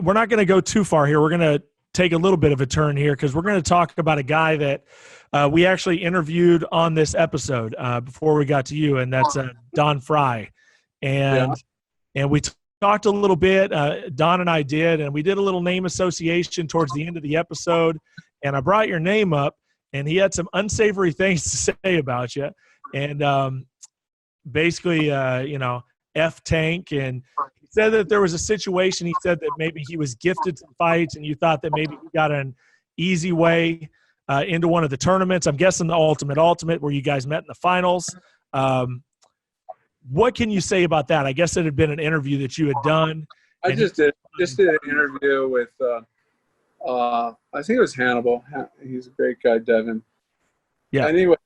we're not going to go too far here. We're going to take a little bit of a turn here because we're going to talk about a guy that we actually interviewed on this episode before we got to you, and that's Don Frye. And we talked a little bit, Don and I did, and we did a little name association towards the end of the episode, and I brought your name up, and he had some unsavory things to say about you. And basically, F-Tank, and he said that there was a situation. He said that maybe he was gifted some fights, and you thought that maybe he got an easy way into one of the tournaments. I'm guessing the Ultimate, where you guys met in the finals. What can you say about that? I guess it had been an interview that you had done. I just did an interview with, I think it was Hannibal. He's a great guy, Devin. Yeah. Anyway,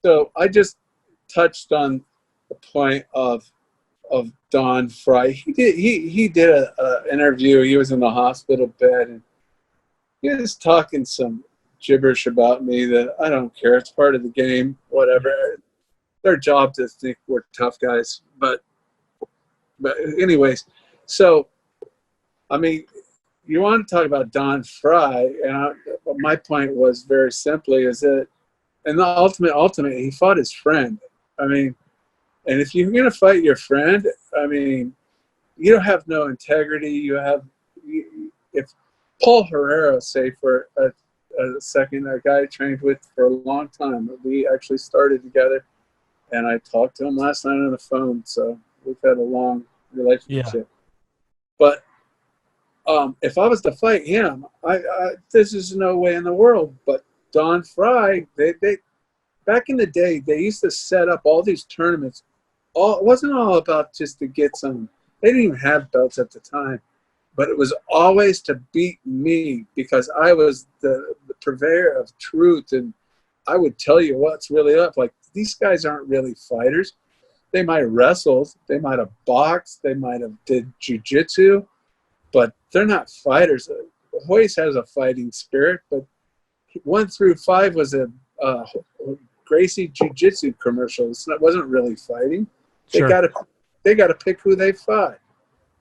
so I just touched on the point of Don Frye. He did a interview. He was in the hospital bed, and he was talking some gibberish about me that I don't care. It's part of the game, whatever. Their job to think we're tough guys. But anyways, so, I mean, you want to talk about Don Frye, and my point was very simply is that in the Ultimate, he fought his friend. I mean, and if you're going to fight your friend, I mean, you don't have no integrity. If Paul Herrera, say for a second, a guy I trained with for a long time, we actually started together, and I talked to him last night on the phone, so we've had a long relationship. Yeah. But if I was to fight him, this is no way in the world. But Don Frye, they back in the day, they used to set up all these tournaments. It wasn't all about just to get some. They didn't even have belts at the time, but it was always to beat me because I was the purveyor of truth, and I would tell you what's really up. Like, these guys aren't really fighters. They might have wrestled, they might have boxed, they might have did jiu-jitsu, but they're not fighters. Hoist has a fighting spirit, but 1 through 5 was a Gracie Jiu-Jitsu commercial. It wasn't really fighting. They got to pick who they fought.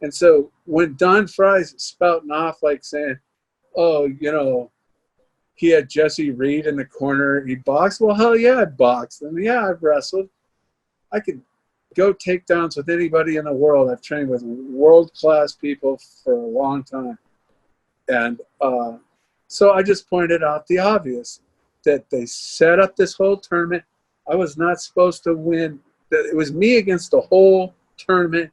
And so when Don Frye's spouting off like saying, oh, he had Jesse Reed in the corner, he boxed. Well, hell yeah, I boxed. And yeah, I've wrestled. I could go takedowns with anybody in the world. I've trained with world-class people for a long time. And so I just pointed out the obvious, that they set up this whole tournament. I was not supposed to win. That it was me against the whole tournament,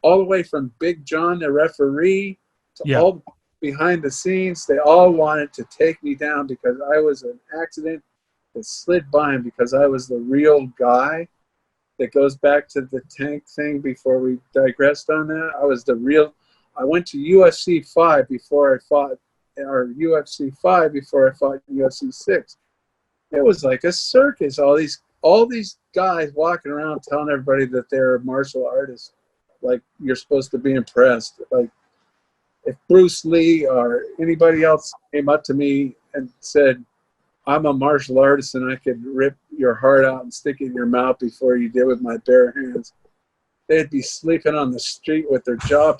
all the way from Big John, the referee, to all behind the scenes. They all wanted to take me down because I was an accident that slid by him, because I was the real guy. That goes back to the Tank thing before we digressed on that. I was the real. I went to UFC 5 before I fought, or UFC 5 before I fought UFC 6. It was like a circus. All these guys walking around telling everybody that they're martial artists. Like, you're supposed to be impressed. Like, if Bruce Lee or anybody else came up to me and said, I'm a martial artist and I could rip your heart out and stick it in your mouth before you did with my bare hands, they'd be sleeping on the street with their jaw.